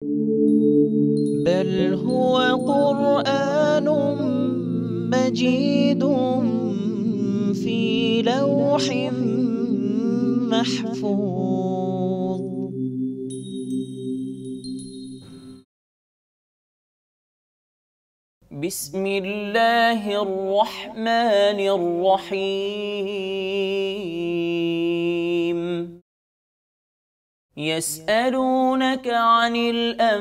بل هو قرآن مجيد في لوح محفوظ. بسم الله الرحمن الرحيم. يسألونك عن الأنفال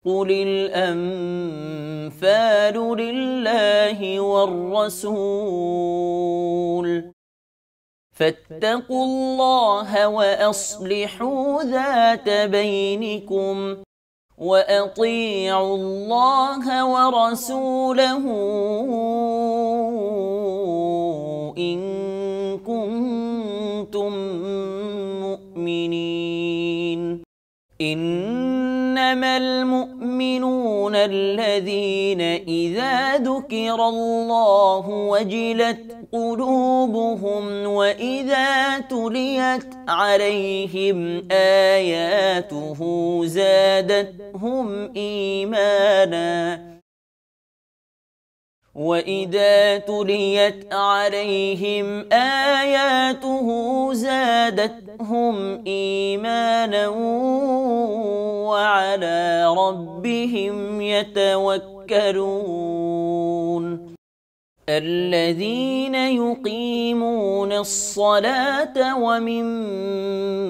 قل الأنفال لله والرسول فاتقوا الله وأصلحوا ذات بينكم وأطيعوا الله ورسوله إن كنتم مؤمنين. إنما المؤمنون الذين إذا ذكر الله وجلت قلوبهم وإذا تليت عليهم آياته زادتهم إيمانا وإذا تليت عليهم آياته زادتهم إيمانا وعلى ربهم يتوكلون. الذين يقيمون الصلاة ومما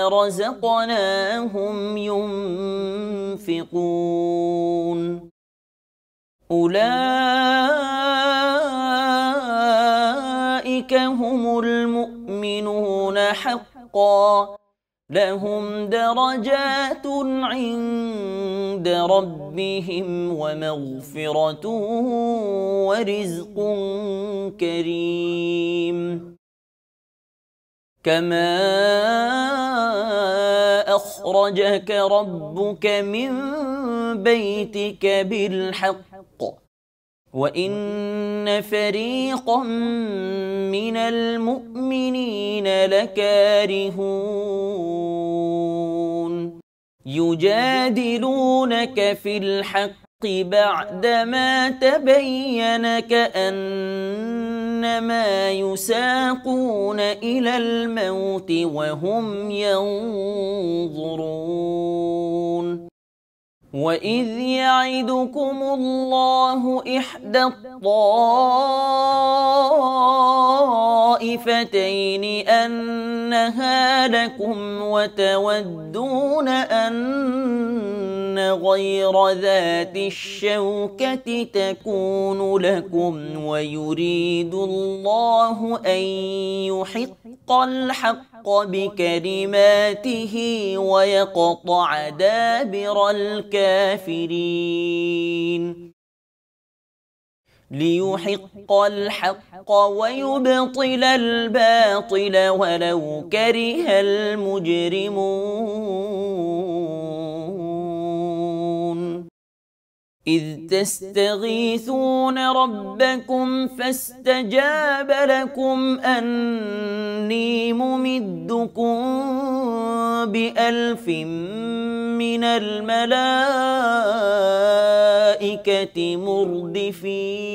رزقناهم ينفقون. أولئك هم المؤمنون حقا لهم درجات عند ربهم ومغفرة ورزق كريم. كما أخرجك ربك من بيتك بالحق وإن فريقا من المؤمنين لكارهون. يجادلونك في الحق بعدما تبين كأنما يساقون إلى الموت وهم ينظرون. وإذ يعدكم الله إحدى الطائفتين أنها لكم وتودون أن غير ذات الشوكة تكون لكم ويريد الله أن يحق الحق بكلماته ويقطع دابر الكافرين. ليحق الحق ويبطل الباطل ولو كره المجرمون. إذ تستغيثون ربكم فاستجاب لكم أني ممدكم ب1000 من الملائكة مردفين.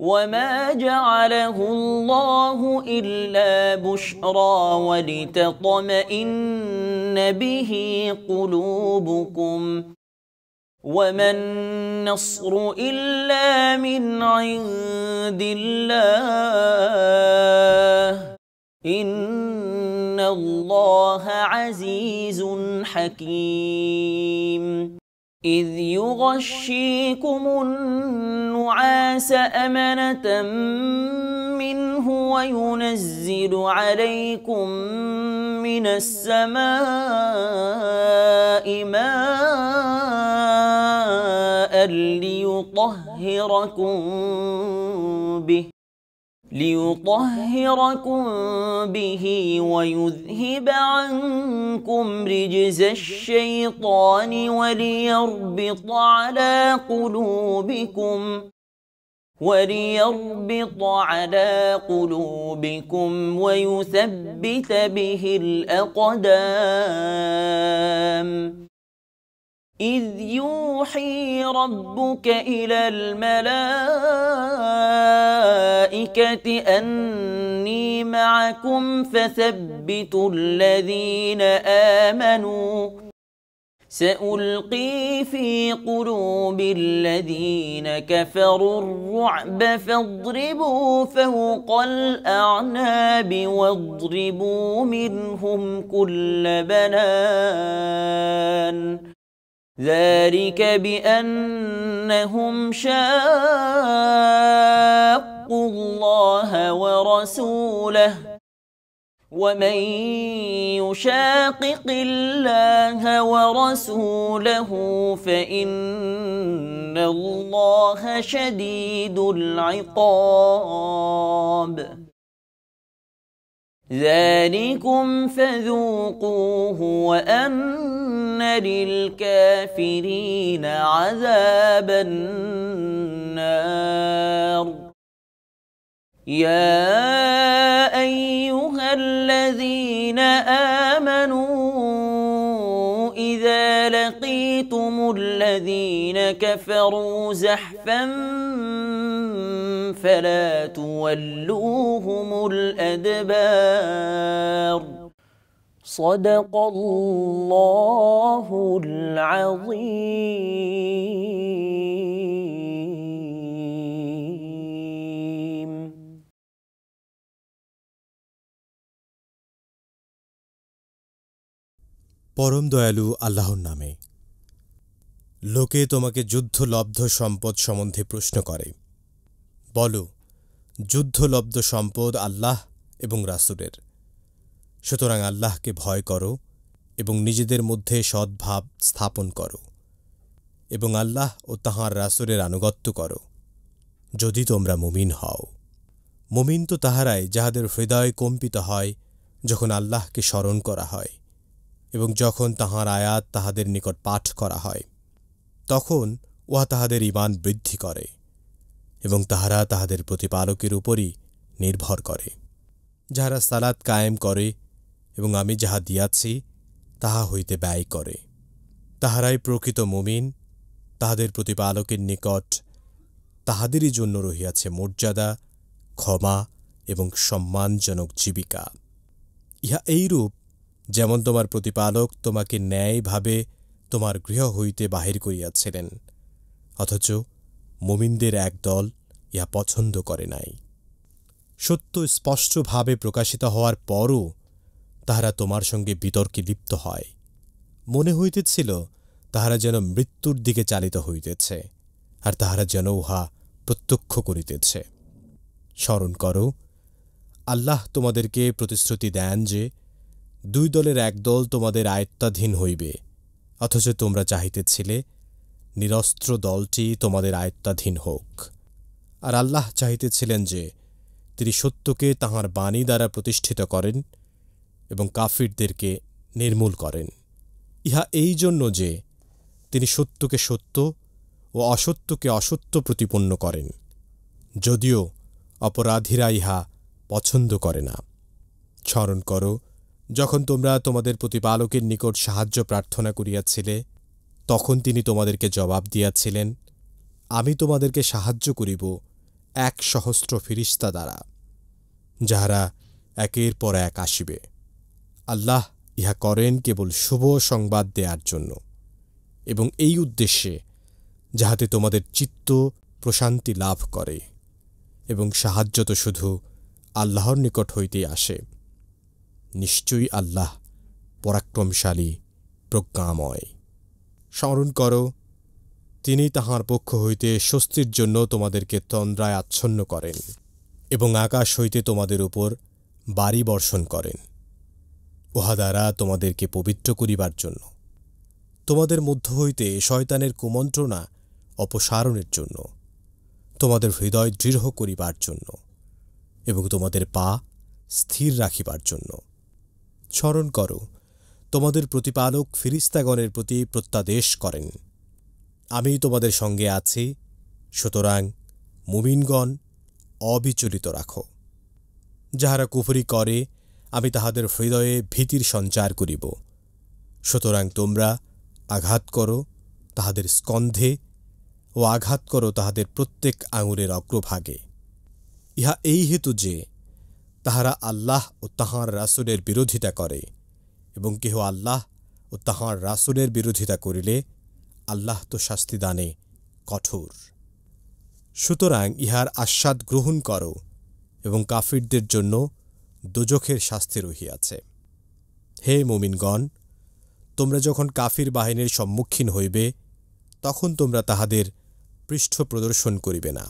وما جعله الله إلا بشرى ولتطمئن به قلوبكم وما النصر إلا من عند الله إن الله عزيز حكيم. إذ يغشيكم النعاس أمنة منه وينزل عليكم من السماء ماء ليطهركم به ويذهب عنكم رجز الشيطان وليربط على قلوبكم وليربط على قلوبكم ويثبت به الأقدام إذ يوحي ربك إلى الملائكة أني معكم فثبتوا الذين آمنوا سألقي في قلوب الذين كفروا الرعب فاضربوا فوق الأعناب واضربوا منهم كل بنان ذلك بأنهم شاقوا الله ورسوله ومن يشاقق الله ورسوله فإن الله شديد العقاب ذلكم فذوقوه وأن للكافرين عذاب النار يا أيها الذين آمنوا إذا لقيتم الذين كفروا زحفا فلا تولوهم الأدبار صدق الله العظيم পরম দয়ালু আল্লাহর নামে। লোকে তোমাকে যুদ্ধলব্ধ সম্পদ সম্বন্ধে প্রশ্ন করে, বলো, যুদ্ধলব্ধ সম্পদ আল্লাহ এবং রাসূলের। সুতরাং আল্লাহকে ভয় করো এবং নিজেদের মধ্যে সদ্ভাব স্থাপন করো এবং আল্লাহ ও তাঁহার রাসূলের আনুগত্য করো, যদি তোমরা মুমিন হও। মুমিন তো তাহারাই যাহাদের হৃদয় কম্পিত হয় যখন আল্লাহকে স্মরণ করা হয় এবং যখন তাঁহার আয়াত তাহাদের নিকট পাঠ করা হয়, তখন উহা তাহাদের ঈমান বৃদ্ধি করে এবং তাহারা তাহাদের প্রতিপালকের উপরই নির্ভর করে। যাহারা সালাত কায়েম করে এবং আমি যাহা দিয়াছি তাহা হইতে ব্যয় করে, তাহারাই প্রকৃত মুমিন। তাহাদের প্রতিপালকের নিকট তাহাদেরই জন্য রহিয়াছে মর্যাদা, ক্ষমা এবং সম্মানজনক জীবিকা। ইহা এইরূপ যেমন তোমার প্রতিপালক তোমাকে ন্যায়ভাবে তোমার গৃহ হইতে বাহির করিয়াছিলেন, অথচ মুমিনদের এক দল ইহা পছন্দ করে নাই। সত্য স্পষ্টভাবে প্রকাশিত হওয়ার পরও তাহারা তোমার সঙ্গে বিতর্কে লিপ্ত হয়। মনে হইতেছিল তাহারা যেন মৃত্যুর দিকে চালিত হইতেছে, আর তাহারা যেন উহা প্রত্যক্ষ করিতেছে। স্মরণ করো, আল্লাহ তোমাদেরকে প্রতিশ্রুতি দেন যে দুই দলের এক দল তোমাদের আয়ত্তাধীন হইবে, অথচ তোমরা চাহিতেছিলে নিরস্ত্র দলটি তোমাদের আয়ত্তাধীন হোক। আর আল্লাহ চাহিতেছিলেন যে তিনি সত্যকে তাঁহার বাণী দ্বারা প্রতিষ্ঠিত করেন এবং কাফিরদেরকে নির্মূল করেন। ইহা এই জন্য যে তিনি সত্যকে সত্য ও অসত্যকে অসত্য প্রতিপন্ন করেন, যদিও অপরাধীরা ইহা পছন্দ করে না। স্মরণ করো, যখন তোমরা তোমাদের প্রতিপালকের নিকট সাহায্য প্রার্থনা করিয়াছিলে, তখন তিনি তোমাদেরকে জবাব দিয়াছিলেন, আমি তোমাদেরকে সাহায্য করিব 1,000 ফিরিস্তা দ্বারা, যাহারা একের পর এক আসিবে। আল্লাহ ইহা করেন কেবল শুভ সংবাদ দেওয়ার জন্য এবং এই উদ্দেশ্যে যাহাতে তোমাদের চিত্ত প্রশান্তি লাভ করে, এবং সাহায্য তো শুধু আল্লাহর নিকট হইতেই আসে। নিশ্চয়ই আল্লাহ পরাক্রমশালী, প্রজ্ঞাময়। স্মরণ করো, তিনি তাঁহার পক্ষ হইতে স্বস্তির জন্য তোমাদেরকে তন্দ্রায় আচ্ছন্ন করেন এবং আকাশ হইতে তোমাদের উপর বাড়ি বর্ষণ করেন, উহা দ্বারা তোমাদেরকে পবিত্র করিবার জন্য, তোমাদের মধ্য হইতে শয়তানের কুমন্ত্রণা অপসারণের জন্য, তোমাদের হৃদয় দৃঢ় করিবার জন্য এবং তোমাদের পা স্থির রাখিবার জন্য। স্মরণ করো, তোমাদের প্রতিপালক ফিরিস্তাগণের প্রতি প্রত্যাদেশ করেন, আমি তোমাদের সঙ্গে আছি, সুতরাং মুমিনগণ অবিচলিত রাখো। যাহারা কুফরি করে আমি তাহাদের হৃদয়ে ভীতির সঞ্চার করিব। সুতরাং তোমরা আঘাত করো তাহাদের স্কন্ধে ও আঘাত করো তাহাদের প্রত্যেক আঙুলের অগ্রভাগে। ইহা এই হেতু যে তাহারা আল্লাহ ও তাঁহার রাসূলের বিরোধিতা করে, এবং কেহ আল্লাহ ও তাঁহার রাসূলের বিরোধিতা করিলে আল্লাহ তো শাস্তিদানে কঠোর। সুতরাং ইহার আস্বাদ গ্রহণ করো এবং কাফিরদের জন্য দোজখের শাস্তি রহিয়াছে। হে মুমিনগণ, তোমরা যখন কাফির বাহিনীর সম্মুখীন হইবে তখন তোমরা তাহাদের পৃষ্ঠ প্রদর্শন করিবে না।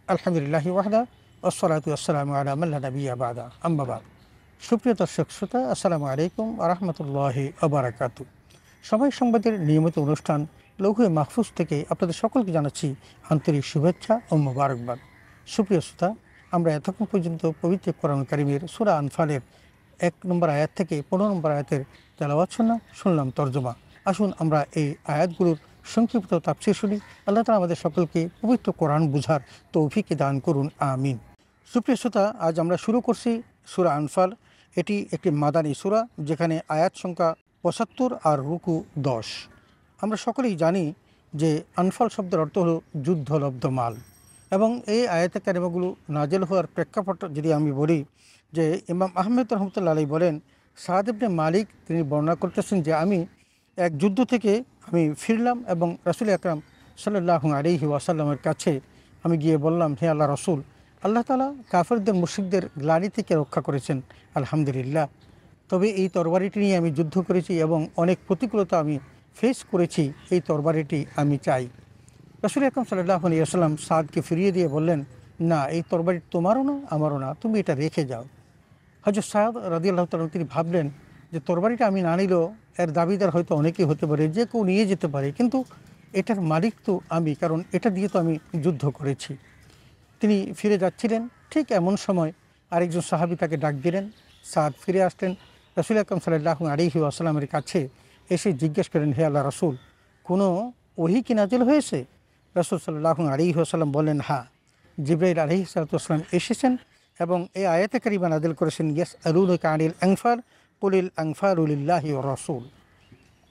আলহামদুলিল্লাহি ওয়াহদা ওয়াসসালাতু ওয়াসসালামু আলা মান লা নাবিয়্যা বা'দা, আম্মা বা'দ। সুপ্রিয় দর্শক শ্রোতা, আসসালামু আলাইকুম ওয়া রাহমাতুল্লাহি ওয়া বারাকাতুহু। সময় সংবাদের নিয়মিত অনুষ্ঠান লৌহে মাহফুজ থেকে আপনাদের সকলকে জানাচ্ছি আন্তরিক শুভেচ্ছা ও মোবারকবাদ। সুপ্রিয় শ্রোতা, আমরা এতক্ষণ পর্যন্ত পবিত্র কোরআন কারীমের সূরা আনফালের 1 নম্বর আয়াত থেকে 15 নম্বর আয়াতের তেলাওয়াত শুনলাম তর্জমা। আসুন আমরা এই আয়াতগুলোর সংক্ষিপ্ত তাফসীর শুনি। আল্লাহ তাআলা আমাদের সকলকে পবিত্র কোরআন বুঝার তৌফিক দান করুন, আমিন। সুপ্রিয় শ্রোতা, আজ আমরা শুরু করছি সূরা আনফাল। এটি একটি মাদানী সূরা, যেখানে আয়াত সংখ্যা 75 আর রুকু 10। আমরা সকলেই জানি যে আনফাল শব্দের অর্থ হলো যুদ্ধলব্ধ মাল, এবং এই আয়াতে কারিমাগুলো নাজেল হওয়ার প্রেক্ষাপট যদি আমি বলি, যে ইমাম আহমেদ রহমতুল্লাহ আলাইহি বলেন, সাদ ইবনে মালিক তিনি বর্ণনা করতেছেন যে আমি এক যুদ্ধ থেকে আমি ফিরলাম এবং রাসূল আকরাম সাল্লাল্লাহু আলাইহি ওয়াসাল্লামের কাছে আমি গিয়ে বললাম, হে আল্লাহ রসুল, আল্লাহ তাআলা কাফেরদের মুশরিকদের গ্লানি থেকে রক্ষা করেছেন, আলহামদুলিল্লাহ। তবে এই তরবারিটি নিয়ে আমি যুদ্ধ করেছি এবং অনেক প্রতিকূলতা আমি ফেস করেছি, এই তরবারিটি আমি চাই। রাসূল আকরাম সাল্লাল্লাহু আলাইহি ওয়াসাল্লাম সাদকে ফিরিয়ে দিয়ে বললেন, না, এই তরবারি তোমারও না আমারও না, তুমি এটা রেখে যাও। হযরত সাদ রাদিয়াল্লাহু তাআলা তিনি ভাবলেন যে তরবারিটা আমি না নিলেও এর দাবিদার হয়তো অনেকেই হতে পারে, যে কেউ নিয়ে যেতে পারে, কিন্তু এটার মালিক তো আমি, কারণ এটা দিয়ে তো আমি যুদ্ধ করেছি। তিনি ফিরে যাচ্ছিলেন, ঠিক এমন সময় আরেকজন সাহাবী তাকে ডাক দিলেন। সাদ ফিরে আসলেন, রাসূল আকরাম সাল্লাল্লাহু আলাইহি ওয়াসাল্লামের কাছে এসে জিজ্ঞেস করেন, হে আল্লাহ রসুল, কোনো ওহী কি নাজিল হয়েছে? রাসূল সাল্লাল্লাহু আলাইহি ওয়াসাল্লাম বললেন, হ্যাঁ, জিবরাইল আলাইহিস সালাতু ওয়াসসালাম এসেছেন এবং এই আয়াতে কারিমা নাজিল করেছেন, ইয়াসআলুনাকা আনিল আনফাল কুলিল আনফালু লিল্লাহি ওয়া রাসূল।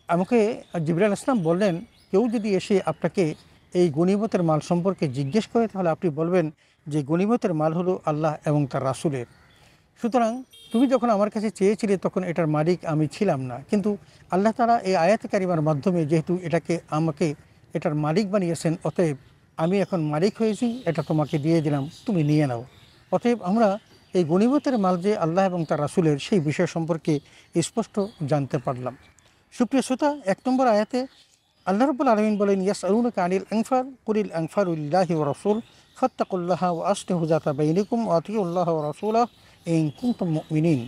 আমাকে জিবরাইল আসলাম বললেন, কেউ যদি এসে আপনাকে এই গনিমতের মাল সম্পর্কে জিজ্ঞেস করে, তাহলে আপনি বলবেন যে গনিমতের মাল হলো আল্লাহ এবং তার রাসূলের। সুতরাং তুমি যখন আমার কাছে চেয়েছিলে তখন এটার মালিক আমি ছিলাম না, কিন্তু আল্লাহ তাআলা এই আয়াতে কারিমার মাধ্যমে যেহেতু আমাকে এটার মালিক বানিয়েছেন, অতএব আমি এখন মালিক হয়েছি, এটা তোমাকে দিয়ে দিলাম, তুমি নিয়ে নাও। অতএব আমরা এই গনিমতের মাল যে আল্লাহ এবং তার রাসূলের, সেই বিষয় সম্পর্কে স্পষ্ট জানতে পারলাম। সুপ্রিয় শ্রোতা, 1 নম্বর আয়াতে আল্লাহ রাব্বুল আলামিন বলেন, ইয়াসআলুনাকা আনিল আনফাল কুলিল আনফালু লিল্লাহি ওয়া রাসূল ফাত্তাকুল্লাহা ওয়া আসলিহু যাতা বাইনিকুম ওয়া আতিউল্লাহ ওয়া রাসূলাহু ইন কুনতুম মুমিনিন।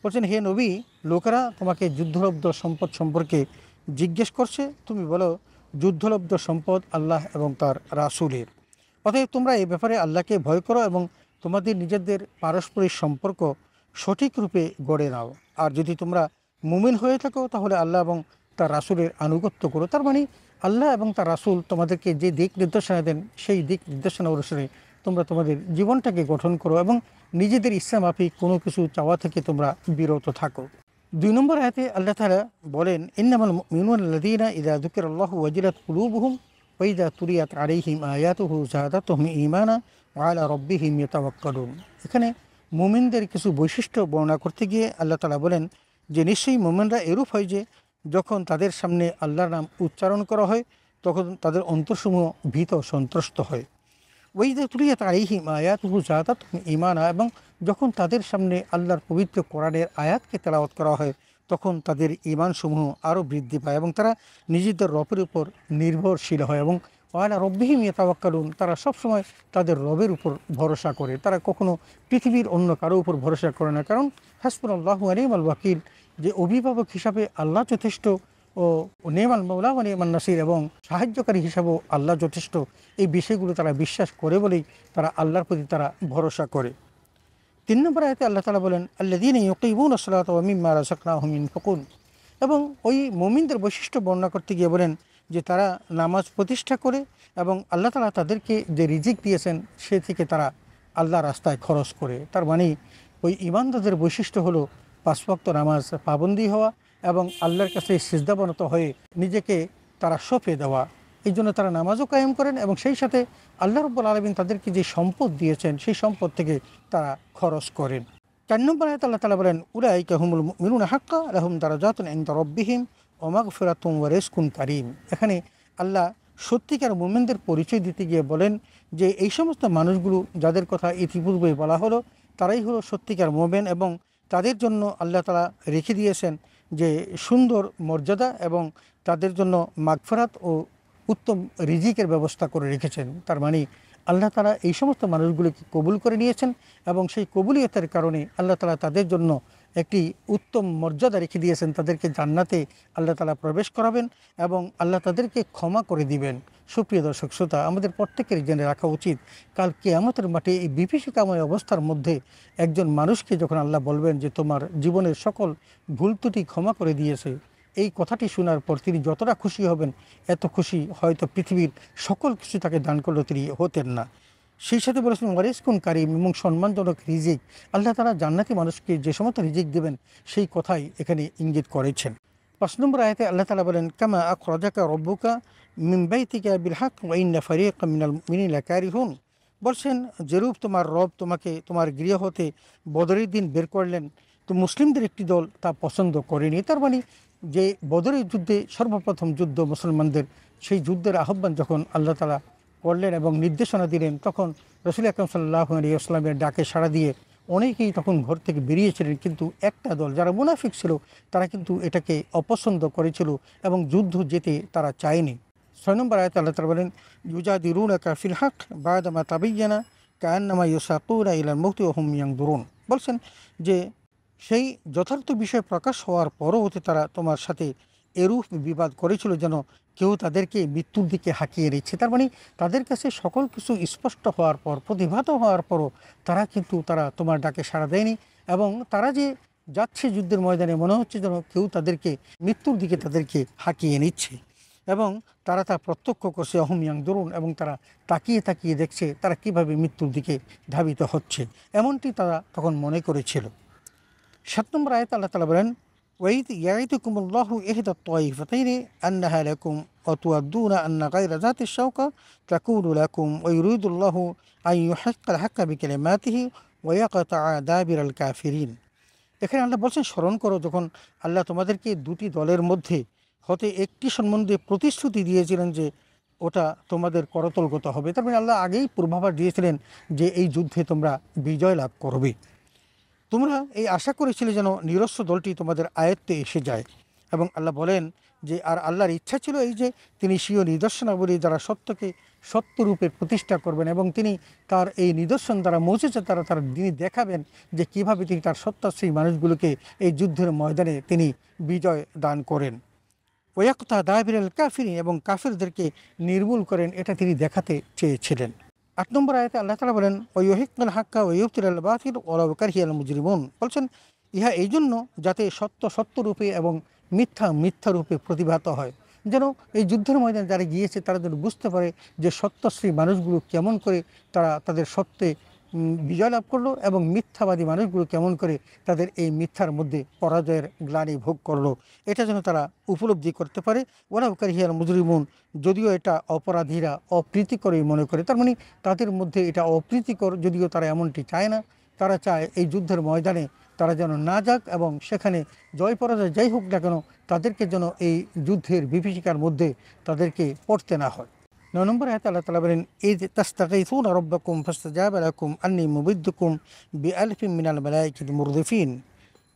বলছেন, হে নবী, লোকেরা তোমাকে যুদ্ধলব্ধ সম্পদ সম্পর্কে জিজ্ঞেস করছে, তুমি বলো যুদ্ধলব্ধ সম্পদ আল্লাহ এবং তার রাসূলের। অতএব তোমরা এই ব্যাপারে আল্লাহকে ভয় করো এবং তোমাদের নিজেদের পারস্পরিক সম্পর্ক সঠিক রূপে গড়ে নাও। আর যদি তোমরা মুমিন হয়ে থাকো তাহলে আল্লাহ এবং তার রাসূলের আনুগত্য করো। তার মানে আল্লাহ এবং তার রাসূল তোমাদেরকে যে দিক নির্দেশনা দেন, সেই দিক নির্দেশনা অনুসারে তোমরা তোমাদের জীবনটাকে গঠন করো এবং নিজেদের ইচ্ছা মাফিক কোনো কিছু চাওয়া থেকে তোমরা বিরত থাকো। 2 নম্বর আয়াতে আল্লাহ তাআলা বলেন, ইন্নামাল মুমিনুনা আল্লাযীনা ইযা যুকিরাল্লাহু ওয়াজিলাত কুলুবুহুম ওয়া ইযা তুলিয়াত আলাইহিম আয়াতুহু যাদাতুহুম ঈমানা ওয়া আলা রাব্বিহিম ইয়াতাওয়াক্কালুন। এখানে মুমিনদের কিছু বৈশিষ্ট্য বর্ণনা করতে গিয়ে আল্লাহ তাআলা বলেন যে নিশ্চয়ই মুমিনরা এরূপ হয় যে যখন তাদের সামনে আল্লাহর নাম উচ্চারণ করা হয় তখন তাদের অন্তরসমূহ ভীত সন্ত্রস্ত হয়। ওয়াইদা তুলিয়াত আলাইহিম আয়াতুহু যাদাতুহুম ঈমানা, এবং যখন তাদের সামনে আল্লাহর পবিত্র কোরআনের আয়াতকে তেলাওয়াত করা হয় তখন তাদের ঈমানসমূহ আরও বৃদ্ধি পায় এবং তারা নিজেদের রবের উপর নির্ভরশীল হয় এবং ওয়ালা রব্বিহিম ইয়াতাওয়াক্কালুন, তারা সবসময় তাদের রবের উপর ভরসা করে। তারা কখনো পৃথিবীর অন্য কারো উপর ভরসা করে না, কারণ হাসবুনাল্লাহু ওয়া নি'মাল ওয়াকিল, যে অভিভাবক হিসাবে আল্লাহ যথেষ্ট ও নেমাল মৌলা ওয়া নি'মান নাসির, এবং সাহায্যকারী হিসাবেও আল্লাহ যথেষ্ট। এই বিষয়গুলো তারা বিশ্বাস করে বলেই তারা আল্লাহর প্রতি তারা ভরসা করে। 3 নম্বর আয়াতে আল্লাহ তাআলা বলেন, আল্লাযীনা ইউকিমুনাস সালাতা ওয়া মিম্মা রাযাকনাহুম ইউনফিকুন। এবং ওই মুমিনদের বৈশিষ্ট্য বর্ণনা করতে গিয়ে বলেন যে তারা নামাজ প্রতিষ্ঠা করে এবং আল্লাহ তাআলা তাদেরকে যে রিজিক দিয়েছেন সে থেকে তারা আল্লাহ রাস্তায় খরচ করে। তার মানে ওই ঈমানদারদের বৈশিষ্ট্য হলো 5 ওয়াক্ত নামাজ পাবন্দি হওয়া এবং আল্লাহর কাছে সিজদাবনত হয়ে নিজেকে তারা সঁপে দেওয়া। এই জন্য তারা নামাজও কায়েম করেন এবং সেই সাথে আল্লাহ রাব্বুল আলামিন তাদেরকে যে সম্পদ দিয়েছেন সেই সম্পদ থেকে তারা খরচ করেন। 4 নম্বর আয়াতে আল্লাহ তাআলা বলেন উলাইকা হুমুল মুমিনুনা হাক্কা লাহুম দারাজাতুন ইনদা রাব্বিহিম ওয়া মাগফিরাতুন ওয়া রিজকুন কারীম। এখানে আল্লাহ সত্যিকার মুমিনদের পরিচয় দিতে গিয়ে বলেন যে এই সমস্ত মানুষগুলো যাদের কথা ইতিপূর্বে বলা হলো তারাই হলো সত্যিকার মুমিন এবং তাদের জন্য আল্লাহ তাআলা রেখে দিয়েছেন যে সুন্দর মর্যাদা এবং তাদের জন্য মাগফিরাত ও উত্তম রিজিকের ব্যবস্থা করে রেখেছেন। তার মানে আল্লাহ তাআলা এই সমস্ত মানুষগুলিকে কবুল করে নিয়েছেন এবং সেই কবুলিয়তের কারণে আল্লাহ তাআলা তাদের জন্য একটি উত্তম মর্যাদা রেখে দিয়েছেন। তাদেরকে জান্নাতে আল্লাহ তাআলা প্রবেশ করাবেন এবং আল্লাহ তাদেরকে ক্ষমা করে দিবেন। সুপ্রিয় দর্শক শ্রোতা, আমাদের প্রত্যেকের জেনে রাখা উচিত কাল কিয়ামতের মাঠে এই বিভীষিকাময় অবস্থার মধ্যে একজন মানুষকে যখন আল্লাহ বলবেন যে তোমার জীবনের সকল ভুল ত্রুটি ক্ষমা করে দিয়েছে, এই কথাটি শোনার পর তিনি যতটা খুশি হবেন এত খুশি হয়তো পৃথিবীর সকল কিছু তাকে দান করলেও তিনি হতেন না। সেই সাথে বলেছেন ওয়ারিজকুন কারীম এবং সম্মানজনক রিজিক। আল্লাহ তাআলা জান্নাতি মানুষকে যে সমস্ত রিজিক দেবেন সেই কথাই এখানে ইঙ্গিত করেছেন। 5 নম্বর আয়াতে আল্লাহ তাআলা বলেন কামা আখরাজাকা রব্বুকা মিন বাইতিকা বিল হক ওয়া ইন্না ফারীকাম মিনাল মুমিনিনা কারিহুন। বলছেন যেরূপ তোমার রব তোমাকে তোমার গৃহ হতে বদরের দিন বের করলেন তো মুসলিমদের একটি দল তা পছন্দ করেনি। তার মানে যে বদরের যুদ্ধে সর্বপ্রথম যুদ্ধ মুসলমানদের, সেই যুদ্ধের আহ্বান যখন আল্লাহ তাআলা করলেন এবং নির্দেশনা দিলেন তখন রাসূল আকরাম সাল্লাল্লাহু আলাইহি ওয়াসাল্লামের ডাকে সাড়া দিয়ে অনেকেই তখন ঘর থেকে বেরিয়েছিলেন, কিন্তু একটা দল যারা মুনাফিক ছিল তারা কিন্তু এটাকে অপছন্দ করেছিল এবং যুদ্ধ যেতে তারা চায়নি। 6 নম্বর আয়াতে আল্লাহ তাআলা বলেন ইউজাদিলুনাকা ফিল হক বা'দামা তাবায়্যানা কাআন্নামা ইউসাকুনা ইলাল মাউতি ওয়া হুম ইয়ানজুরুন। বলছেন যে সেই যথার্থ বিষয় প্রকাশ হওয়ার পরও হতে তারা তোমার সাথে এরূপ বিবাদ করেছিল যেন কেউ তাদেরকে মৃত্যুর দিকে হাঁকিয়ে দিচ্ছে। তার মানে তাদের কাছে সকল কিছু স্পষ্ট হওয়ার পর, প্রতিভাত হওয়ার পরও তারা তোমার ডাকে সাড়া দেয়নি এবং তারা যে যাচ্ছে যুদ্ধের ময়দানে মনে হচ্ছে যেন কেউ তাদেরকে মৃত্যুর দিকে তাদেরকে হাঁকিয়ে নিচ্ছে এবং তারা তা প্রত্যক্ষ করছে অহুম ইয়ানজুরুন এবং তারা তাকিয়ে তাকিয়ে দেখছে তারা কিভাবে মৃত্যুর দিকে ধাবিত হচ্ছে, এমনটি তারা তখন মনে করেছিল। 7 নম্বর আয়াতে আল্লাহ তাআলা বলেন ওয়াইদ ইয়াইদুকুমুল্লাহু ইহদা তাইফাতাইনি আন্নাহা লাকুম ওয়া তুআদ্দুনা আন্না গায়রা যাতিশ শাওকা তাকুনু লাকুম ওয়া ইউরিদুল্লাহু আন ইউহিক্কাল হাক্কা বিকালিমাতিহি ওয়া ইয়াকতা'a দাবিরাল কাফিরিন। এখানে আল্লাহ বলছেন স্মরণ করো যখন আল্লাহ তোমাদেরকে দুটি দলের মধ্যে হতে একটি সম্বন্ধে প্রতিশ্রুতি দিয়েছিলেন যে ওটা তোমাদের করতলগত হবে। তার মানে আল্লাহ আগেই পূর্বাভাস দিয়েছিলেন যে এই যুদ্ধে তোমরা বিজয় লাভ করবে। তোমরা এই আশা করেছিলে যেন নিরস্ব দলটি তোমাদের আয়ত্তে এসে যায় এবং আল্লাহ বলেন যে আর আল্লাহর ইচ্ছা ছিল এই যে তিনি স্বীয় নিদর্শনাবলী দ্বারা সত্যকে সত্যরূপে প্রতিষ্ঠা করবেন এবং তিনি তার এই নিদর্শন দ্বারা মুজিজা দ্বারা তিনি দেখাবেন যে কিভাবে তিনি তার সত্যাশ্রী মানুষগুলোকে এই যুদ্ধের ময়দানে তিনি বিজয় দান করেন। ওয়াক্তা দাবিরাল কাফিরিন এবং কাফিরদেরকে নির্মূল করেন, এটা তিনি দেখাতে চেয়েছিলেন। 8 নম্বর আয়াতে আল্লাহ তাআলা বলেন ওয়াইহিক্কাল হাক্কা ওয়া ইউবতিলাল বাতিল ওয়ালাউ কারিহাল মুজরিমুন। বলছেন ইহা এই জন্য যাতে সত্য সত্যরূপে এবং মিথ্যা মিথ্যারূপে প্রতিভাত হয়, যেন এই যুদ্ধের ময়দানে যারা গিয়েছে তারা যেন বুঝতে পারে যে সত্যশ্রী মানুষগুলো কেমন করে তারা তাদের সত্যে বিজয় লাভ করলো এবং মিথ্যাবাদী মানুষগুলো কেমন করে তাদের এই মিথ্যার মধ্যে পরাজয়ের গ্লানি ভোগ করলো, এটা যেন তারা উপলব্ধি করতে পারে। ওয়ালাউ কারিহাল মুজরিমুন, যদিও এটা অপরাধীরা অপ্রীতিকরই মনে করে। তার মানে তাদের মধ্যে এটা অপ্রীতিকর, যদিও তারা এমনটি চায় না। তারা চায় এই যুদ্ধের ময়দানে তারা যেন না যাক এবং সেখানে জয় পরাজয় যাই হোক না কেন তাদেরকে যেন এই যুদ্ধের বিভীষিকার মধ্যে তাদেরকে পড়তে না হয়। 9 নম্বর আয়াতে আল্লাহ তাআলা বলেন ইয তাস্তাগীথুনা রাব্বাকুম ফাস্তাজাবা লাকুম আন্নী মুমিদ্দুকুম বিআলফিন মিনাল মালায়েকাতি মুরদিফিন।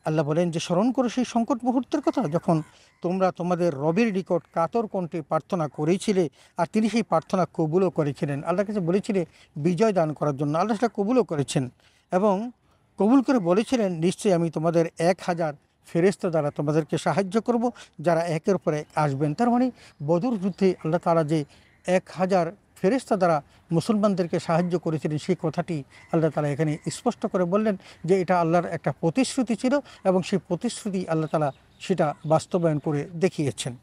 আল্লাহ বলেন যে স্মরণ করো সেই সংকট মুহূর্তের কথা যখন তোমরা তোমাদের রবের নিকট কাতর কণ্ঠে প্রার্থনা করেছিলে আর তিনি সেই প্রার্থনা কবুলও করেছিলেন। আল্লাহর কাছে বলেছিলে বিজয় দান করার জন্য, আল্লাহ সেটা কবুলও করেছেন এবং কবুল করে বলেছিলেন নিশ্চয়ই আমি তোমাদের 1000 ফেরেশতা দ্বারা তোমাদেরকে সাহায্য করব যারা একের পর এক আসবেন। তার মানে বদর যুদ্ধে আল্লাহ তাআলা যে 1000 ফেরেশতা দ্বারা মুসলমানদেরকে সাহায্য করেছিলেন সেই কথাটি আল্লাহ তাআলা এখানে স্পষ্ট করে বললেন যে এটা আল্লাহর একটা প্রতিশ্রুতি ছিল এবং সেই প্রতিশ্রুতি আল্লাহ তাআলা সেটা বাস্তবায়ন করে দেখিয়েছেন।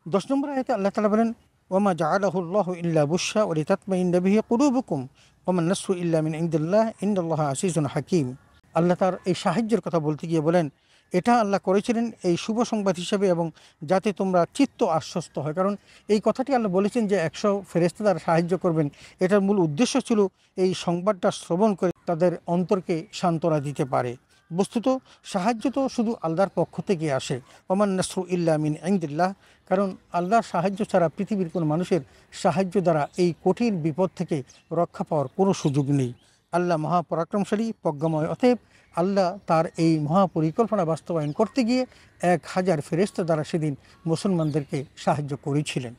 10 নম্বর আয়াতে আল্লাহ তাআলা বলেন, ওয়ামা জাআলাহুল্লাহু ইল্লা বুশরা ওয়া লিতাতমাইন্না বিহি কুলুবুকুম ওয়ামান নাসরু ইল্লা মিন ইনদিল্লাহ ইন্নাল্লাহা আসিজুন হাকীম। আল্লাহ তার এই সাহায্যের কথা বলতে গিয়ে বলেন এটা আল্লাহ করেছিলেন এই শুভ সংবাদ হিসেবে এবং যাতে তোমরা চিত্ত আশ্বস্ত হয়। কারণ এই কথাটি আল্লাহ বলেছেন যে 100 ফেরেশতা দ্বারা সাহায্য করবেন, এটার মূল উদ্দেশ্য ছিল এই সংবাদটা শ্রবণ করে তাদের অন্তরকে সান্ত্বনা দিতে পারে। বস্তুত সাহায্য তো শুধু আল্লাহর পক্ষ থেকে আসে, ওমান নাসরু ইল্লা মিন ইনদিল্লাহ, কারণ আল্লাহর সাহায্য ছাড়া পৃথিবীর কোনো মানুষের সাহায্য দ্বারা এই কঠিন বিপদ থেকে রক্ষা পাওয়ার কোনো সুযোগ নেই। আল্লাহ মহাপরাক্রমশালী, প্রজ্ঞাময়। অতএব আল্লাহ তার এই মহাপরিকল্পনা বাস্তবায়ন করতে গিয়ে 1000 ফেরেশতা দ্বারা সেদিন মুসলমানদেরকে সাহায্য করেছিলেন।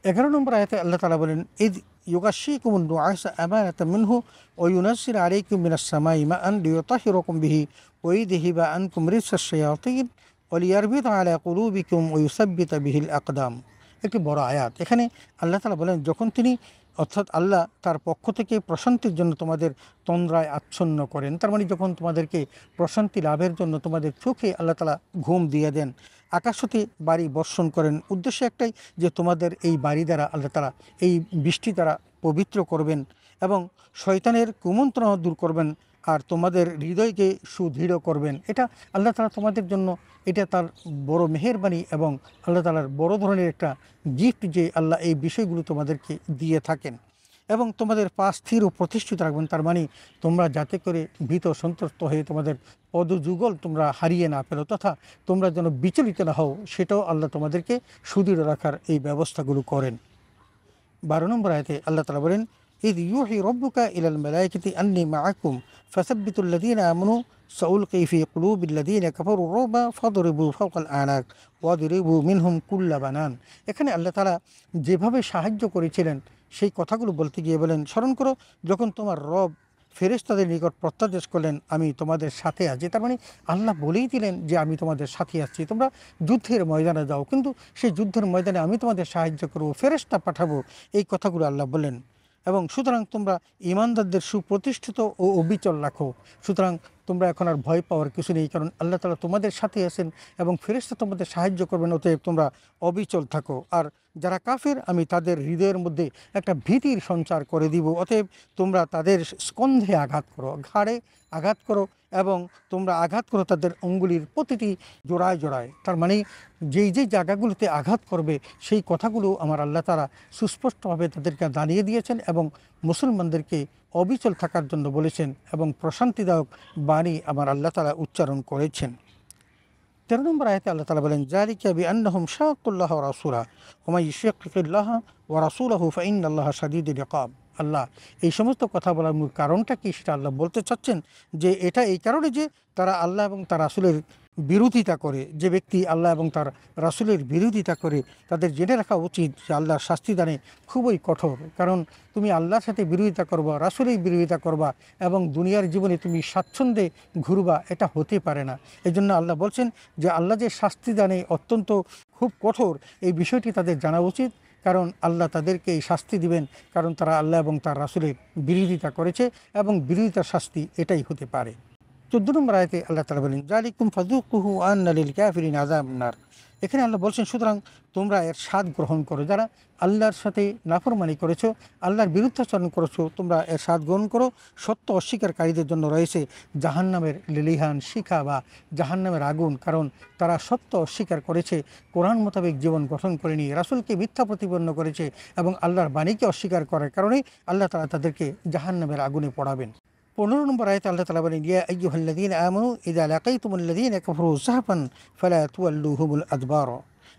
11 নম্বর আয়াতে আল্লাহ তাআলা বলেন, ইদ ইউগাশশিকুমুন নুআসা আমানাতাম মিনহু ওয়া ইউনাজ্জিলু আলাইকুম মিনাস সামাই মাআন লিয়ুতাহিরাকুম বিহি ওয়া ইযহিবা আনকুম রিজসাশ শায়াতিন ওয়া লিয়ারবিতা আলা কুলুবিকুম ওয়া ইউসাব্বিতা বিহিল আকদাম। একটি বড় আয়াত। এখানে আল্লাহ তাআলা বলেন যখন তিনি অর্থাৎ আল্লাহ তার পক্ষ থেকে প্রশান্তির জন্য তোমাদের তন্দ্রায় আচ্ছন্ন করেন, তার মানে যখন তোমাদেরকে প্রশান্তি লাভের জন্য তোমাদের চোখে আল্লাহ তাআলা ঘুম দিয়ে দেন, আকাশ হতে বাড়ি বর্ষণ করেন, উদ্দেশ্য একটাই যে তোমাদের এই বাড়ি দ্বারা আল্লাহ তাআলা এই বৃষ্টি দ্বারা পবিত্র করবেন এবং শয়তানের কুমন্ত্রণা দূর করবেন আর তোমাদের হৃদয়কে সুদৃঢ় করবেন। এটা আল্লাহ তাআলা তোমাদের জন্য এটা তার বড় মেহেরবানি এবং আল্লাহ তাআলার বড় ধরনের একটা গিফট যে আল্লাহ এই বিষয়গুলো তোমাদেরকে দিয়ে থাকেন এবং তোমাদের পা স্থির ও প্রতিষ্ঠিত রাখবেন। তার মানে তোমরা যাতে করে ভীত সন্ত্রস্ত হয়ে তোমাদের পদযুগল তোমরা হারিয়ে না ফেলো তথা তোমরা যেন বিচলিত না হও, সেটাও আল্লাহ তোমাদেরকে সুদৃঢ় রাখার এই ব্যবস্থাগুলো করেন। 12 নম্বর আয়াতে আল্লাহ তাআলা বলেন, ইদ ইউহি রব্বুকা ইলাল মালাইকাতি আন্নী মাআকুম ফাসাব্বিতুল লাযীনা আমানু সাউলকি ফি কুলুবিল লাযীনা কাফারু রুবা ফাদরিবু ফাওকাল আনাক ওয়াদরিবু মিনহুম কুল্লা বানান। এখানে আল্লাহ তাআলা যেভাবে সাহায্য করেছিলেন সেই কথাগুলো বলতে গিয়ে বলেন, স্মরণ করো যখন তোমার রব ফেরেশতাদের নিকট প্রত্যাদেশ করলেন আমি তোমাদের সাথে আছি। তার মানে আল্লাহ বলেই দিলেন যে আমি তোমাদের সাথে আছি, তোমরা যুদ্ধের ময়দানে যাও, কিন্তু সেই যুদ্ধের ময়দানে আমি তোমাদের সাহায্য করব, ফেরেশতা পাঠাবো, এই কথাগুলো আল্লাহ বললেন। এবং সুতরাং তোমরা ঈমানদারদের সুপ্রতিষ্ঠিত ও অবিচল রাখো। সুতরাং তোমরা এখন আর ভয় পাওয়ার কিছু নেই, কারণ আল্লাহ তাআলা তোমাদের সাথে আছেন এবং ফেরেশতা তোমাদের সাহায্য করবেন। অতএব তোমরা অবিচল থাকো। আর যারা কাফের আমি তাদের হৃদয়ের মধ্যে একটা ভীতির সঞ্চার করে দিব। অতএব তোমরা তাদের স্কন্ধে আঘাত করো, ঘাড়ে আঘাত করো এবং তোমরা আঘাত করো তাদের অঙ্গুলির প্রতিটি জোড়ায় জোড়ায়। তার মানে যেই যেই জায়গাগুলোতে আঘাত করবে সেই কথাগুলো আমার আল্লাহ তাআলা সুস্পষ্টভাবে তাদেরকে জানিয়ে দিয়েছেন এবং মুসলমানদেরকে অবিচল থাকার জন্য বলেছেন এবং প্রশান্তিদায়ক বাণী আমার আল্লাহ তাআলা উচ্চারণ করেছেন। 13 নম্বর আয়াতে আল্লাহ তাআলা বলেন, যালিকা বিআন্নাহুম শাক্কুল্লাহ ওয়া রাসূলাহু ওয়া মান ইউশাক্কিকিল্লাহ ওয়া রাসূলাহু ফাইন্নাল্লাহা শাদীদুল ইকাব। আল্লাহ এই সমস্ত কথা বলার মূল কারণটা কি সেটা আল্লাহ বলতে চাচ্ছেন যে এটা এই কারণে যে তারা আল্লাহ এবং তার রাসূলের বিরোধিতা করে। যে ব্যক্তি আল্লাহ এবং তার রাসূলের বিরোধিতা করে তাদের জেনে রাখা উচিত যে আল্লাহর শাস্তিদানে খুবই কঠোর। কারণ তুমি আল্লাহর সাথে বিরোধিতা করবা, রাসূলের বিরোধিতা করবা এবং দুনিয়ার জীবনে তুমি স্বাচ্ছন্দ্যে ঘুরবা, এটা হতে পারে না। এই জন্য আল্লাহ বলছেন যে আল্লাহ যে শাস্তিদানে অত্যন্ত খুব কঠোর এই বিষয়টি তাদের জানা উচিত, কারণ আল্লাহ তাদেরকে এই শাস্তি দিবেন কারণ তারা আল্লাহ এবং তার রাসূলের বিরোধিতা করেছে এবং বিরোধিতার শাস্তি এটাই হতে পারে। 14 নম্বর আয়াতে আল্লাহ তাআলা বলেন, যালিকুম ফাযুকুহু আন্না লিল কাফিরিনা আযাবান নার। এখানে আল্লাহ বলছেন সুতরাং তোমরা এর স্বাদ গ্রহণ করো। যারা আল্লাহর সাথে নাফরমানি করেছো, আল্লাহর বিরুদ্ধাচরণ করেছো, তোমরা এর স্বাদ গ্রহণ করো। সত্য অস্বীকারীদের জন্য রয়েছে জাহান্নামের লেলিহান শিখা বা জাহান্নামের আগুন, কারণ তারা সত্য অস্বীকার করেছে, কোরআন মোতাবেক জীবন গঠন করেনি, রাসূলকে মিথ্যা প্রতিপন্ন করেছে এবং আল্লাহর বাণীকে অস্বীকার করার কারণে আল্লাহ তাআলা তাদেরকে জাহান্নামের আগুনে পড়াবেন। 15 নম্বর আয়াতে আল্লাহ তাআলা বলেন, ইয়া আইয়ুহাল্লাযীনা আমানু ইযা লাকাইতুমুল্লাযীনা কাফারু যাহফান ফালা তুওয়াল্লুহুমুল আদবার।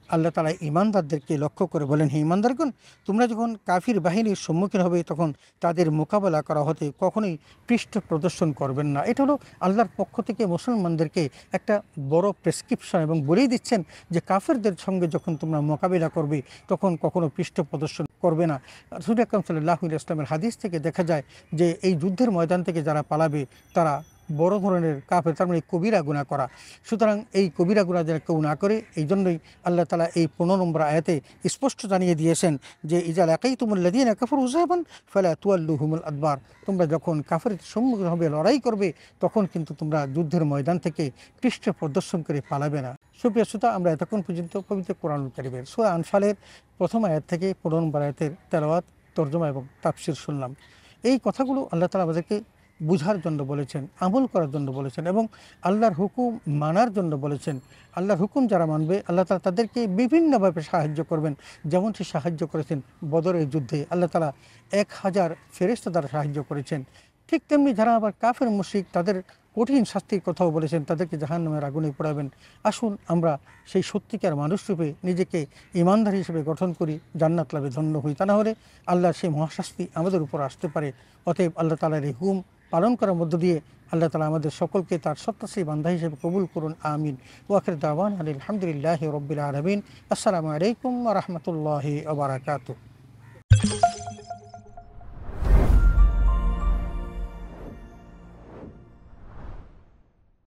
আল্লাহ তাআলা ঈমানদারদেরকে লক্ষ্য করে বলেন, হে ঈমানদারগণ, তোমরা যখন কাফির বাহিনীর সম্মুখীন হবে তখন তাদের মোকাবেলা করা হতে কখনোই পৃষ্ঠ প্রদর্শন করবেন না। এটা হলো আল্লাহর পক্ষ থেকে মুসলমানদেরকে একটা বড় প্রেসক্রিপশন এবং বলেই দিচ্ছেন যে কাফেরদের সঙ্গে যখন তোমরা মোকাবিলা করবে তখন কখনো পৃষ্ঠ প্রদর্শন করবে না। রাসূল আকরাম সাল্লাল্লাহু আলাইহি ওয়াসাল্লামের হাদিস থেকে দেখা যায় যে এই যুদ্ধের ময়দান থেকে যারা পালাবে তারা বড় ধরনের কাফের, তার মানে কবিরা গুনাহ করা। সুতরাং এই কবিরা গুনাহ যেন কেউ না করে, এই জন্যই আল্লাহ তাআলা এই 15 নম্বর আয়াতে স্পষ্ট জানিয়ে দিয়েছেন যে ইজা লাকাইতুমুল্লাযীনা কাফারু যাহাবান ফালা তুওয়াল্লুহুমুল আদবার, তোমরা যখন কাফেরের সম্মুখীন হবে, লড়াই করবে, তখন কিন্তু তোমরা যুদ্ধের ময়দান থেকে পৃষ্ঠ প্রদর্শন করে পালাবে না। সুপ্রিয় শ্রোতা, আমরা এতক্ষণ পর্যন্ত পবিত্র কোরআনুল কারীমের সূরা আনফালের প্রথম আয়াত থেকে 15 নম্বর আয়াতের তেলাওয়াত, তরজমা এবং তাফসীর শুনলাম। এই কথাগুলো আল্লাহ তাআলা আমাদেরকে বুঝার জন্য বলেছেন, আমল করার জন্য বলেছেন এবং আল্লাহর হুকুম মানার জন্য বলেছেন। আল্লাহর হুকুম যারা মানবে, আল্লাহ তাআলা তাদেরকে বিভিন্নভাবে সাহায্য করবেন। যেমনটি সাহায্য করেছেন বদরের যুদ্ধে, আল্লাহ তাআলা 1000 ফেরেশতা দ্বারা সাহায্য করেছেন। ঠিক তেমনি যারা আবার কাফের মুশরিক, তাদের কঠিন শাস্তির কথাও বলেছেন, তাদেরকে জাহান্নামের আগুনে পোড়াবেন। আসুন আমরা সেই সত্যিকার মানুষরূপে নিজেকে ঈমানদার হিসেবে গঠন করি, জান্নাত লাভে ধন্য হই। তা না হলে আল্লাহর সেই মহাশাস্তি আমাদের উপর আসতে পারে। অতএব আল্লাহ তাআলার এই হুকুম পালন করার মধ্য দিয়ে আল্লাহ তাআলা আমাদের সকলকে তার সত্যাসী বান্দা হিসেবে কবুল করুন, আমিন। ওয়া আখির দাওয়ানা আলহামদুলিল্লাহি রাব্বিল আলামিন। আসসালামু আলাইকুম ওয়া রাহমাতুল্লাহি ওয়া বারাকাতুহু।